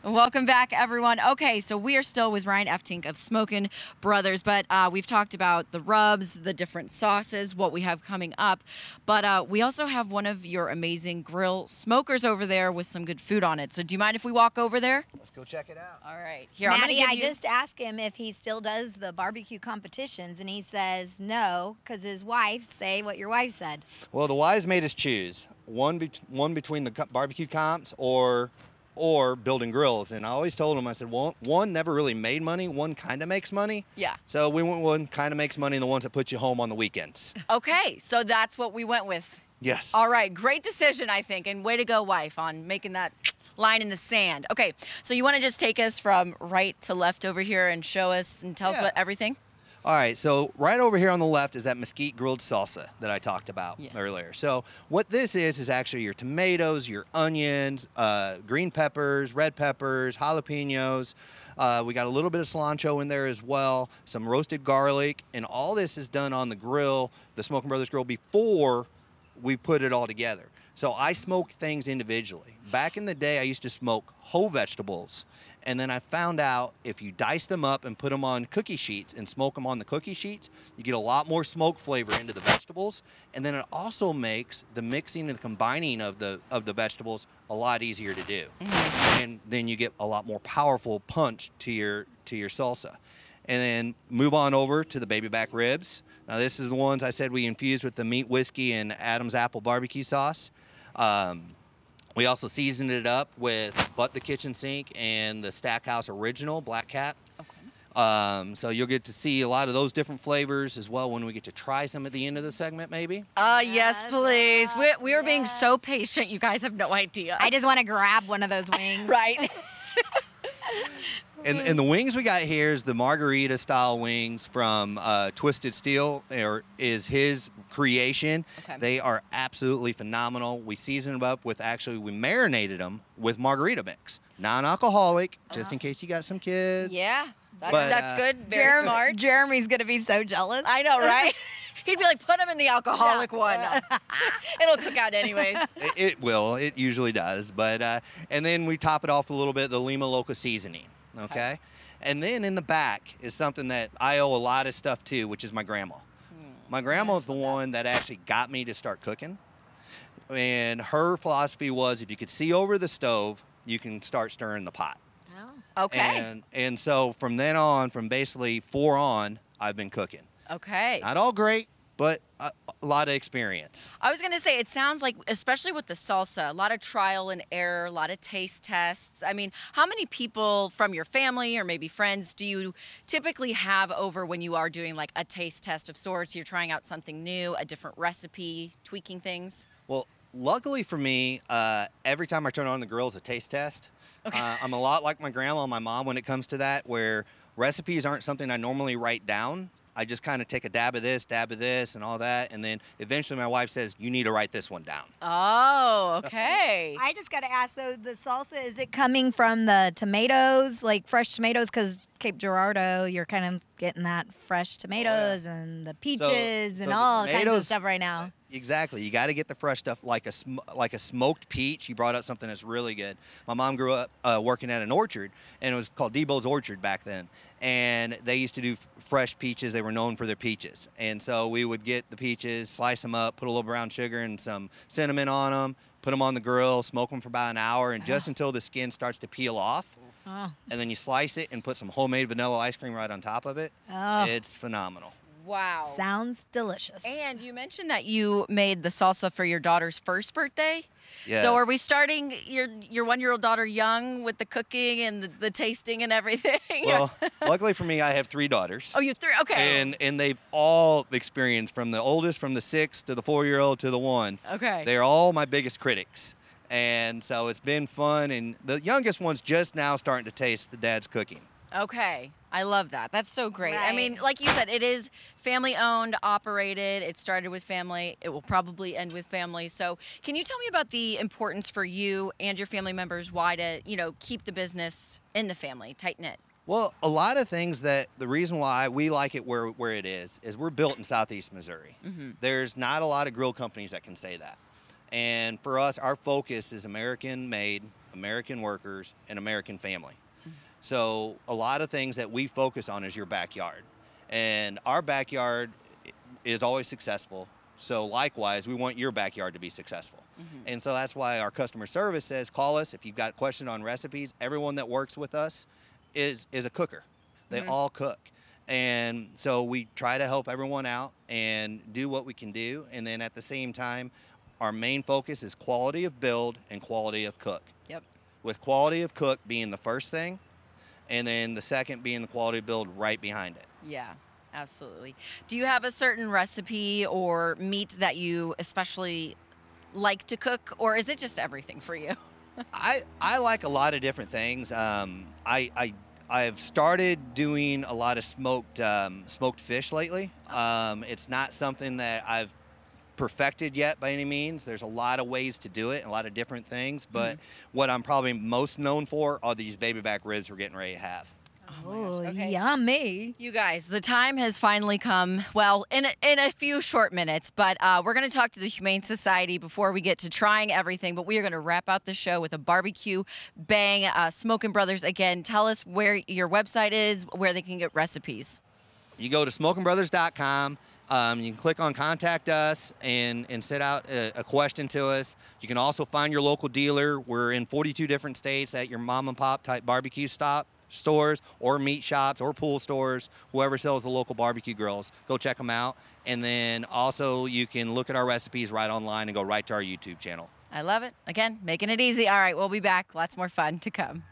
Welcome back, everyone. Okay, so we are still with Ryan Eftink of Smokin Brothers, but we've talked about the rubs, the different sauces, what we have coming up. But we also have one of your amazing grill smokers over there with some good food on it. So do you mind if we walk over there? Let's go check it out. All right. Here, Maddie, I just asked him if he still does the barbecue competitions, and he says no, because his wife, say what your wife said. Well, the wives made us choose one between the barbecue comps or building grills. And I always told him, I said, well, one never really made money, one kind of makes money. Yeah. So we went one kind of makes money and the ones that put you home on the weekends. Okay, so that's what we went with. Yes. All right, great decision, I think, and way to go, wife, on making that line in the sand. Okay, so you want to just take us from right to left over here and show us and tell us what everything? All right, so right over here on the left is that mesquite grilled salsa that I talked about earlier. So what this is actually your tomatoes, your onions, green peppers, red peppers, jalapenos. We got a little bit of cilantro in there as well, some roasted garlic, and all this is done on the grill, the Smokin Brothers grill, before we put it all together. So I smoke things individually. Back in the day, I used to smoke whole vegetables. And then I found out if you dice them up and put them on cookie sheets and smoke them on the cookie sheets, you get a lot more smoke flavor into the vegetables. And then it also makes the mixing and the combining of the vegetables a lot easier to do. And then you get a lot more powerful punch to your salsa. And then move on over to the baby back ribs. Now this is the ones I said we infused with the meat whiskey and Adam's apple barbecue sauce. We also seasoned it up with Butt the Kitchen Sink and the Stackhouse Original Black Cat. Okay. So you'll get to see a lot of those different flavors as well when we get to try some at the end of the segment, maybe. Yes, please. We are being so patient. You guys have no idea. I just want to grab one of those wings. Right. And the wings we got here is the margarita style wings from Twisted Steel, is his creation. Okay. They are absolutely phenomenal. We seasoned them up with, we marinated them with margarita mix. Non-alcoholic, just in case you got some kids. Yeah, that's good. Very smart. Jeremy's going to be so jealous. I know, right? He'd be like, put them in the alcoholic one. It'll cook out anyways. It will. It usually does. But and then we top it off with a little bit of the Lima Loca seasoning. Okay. And then in the back is something that I owe a lot of stuff to, which is my grandma. My grandma's the one that actually got me to start cooking. And her philosophy was, if you could see over the stove, you can start stirring the pot. Oh. Okay. And so from then on, from basically 4 on, I've been cooking. Okay. Not all great, but a lot of experience. I was going to say, it sounds like, especially with the salsa, a lot of trial and error, a lot of taste tests. I mean, how many people from your family or maybe friends do you typically have over when you are doing like a taste test of sorts? You're trying out something new, a different recipe, tweaking things? Well, luckily for me, every time I turn on the grill is a taste test. Okay. I'm a lot like my grandma and my mom when it comes to that, where recipes aren't something I normally write down. I just kind of take a dab of this, and all that. And then eventually my wife says, you need to write this one down. Oh, okay. I just got to ask, though, the salsa, is it coming from the tomatoes, like fresh tomatoes? Because Cape Girardeau, you're kind of getting that fresh tomatoes and the peaches and all kinds of stuff right now. Exactly. You got to get the fresh stuff, like a smoked peach. You brought up something that's really good. My mom grew up working at an orchard, and it was called Debo's Orchard back then. And they used to do fresh peaches. They were known for their peaches. And so we would get the peaches, slice them up, put a little brown sugar and some cinnamon on them, put them on the grill, smoke them for about an hour, and just until the skin starts to peel off. Oh. And then you slice it and put some homemade vanilla ice cream right on top of it. Oh. It's phenomenal. Wow. Sounds delicious. And you mentioned that you made the salsa for your daughter's first birthday. Yes. So are we starting your 1-year-old daughter young with the cooking and the tasting and everything? Well, luckily for me, I have 3 daughters. Oh, you have 3? Okay. And they've all experienced, from the oldest, from the 6 to the 4-year-old to the 1. Okay. They're all my biggest critics. And so it's been fun. And the youngest one's just now starting to taste the dad's cooking. Okay. I love that. That's so great. Right. I mean, like you said, it is family owned, operated. It started with family. It will probably end with family. So can you tell me about the importance for you and your family members, why to, keep the business in the family, tight knit? Well, a lot of things that the reason why we like it where it is we're built in Southeast Missouri. Mm-hmm. There's not a lot of grill companies that can say that. And for us, our focus is American made, American workers, and American family. So a lot of things that we focus on is your backyard. And our backyard is always successful. So likewise, we want your backyard to be successful. And so that's why our customer service says, call us if you've got questions on recipes. Everyone that works with us is a cooker. They all cook. And so we try to help everyone out and do what we can do. And then at the same time, our main focus is quality of build and quality of cook. Yep. With quality of cook being the first thing, and then the second being the quality of build right behind it. Yeah, absolutely. Do you have a certain recipe or meat that you especially like to cook, or is it just everything for you? I like a lot of different things. I've started doing a lot of smoked fish lately. It's not something that I've perfected yet by any means. There's a lot of ways to do it, a lot of different things, but what I'm probably most known for are these baby back ribs we're getting ready to have. Oh, Okay. yummy. You guys, the time has finally come. Well, in a few short minutes, but we're going to talk to the Humane Society before we get to trying everything. But we are going to wrap out the show with a barbecue bang. Smokin Brothers, again, tell us where your website is, where they can get recipes. You go to smokinbrothers.com. You can click on Contact Us and send out a question to us. You can also find your local dealer. We're in 42 different states at your mom and pop type barbecue stores or meat shops or pool stores, whoever sells the local barbecue grills. Go check them out. And then also you can look at our recipes right online and go right to our YouTube channel. I love it. Again, making it easy. All right, we'll be back. Lots more fun to come.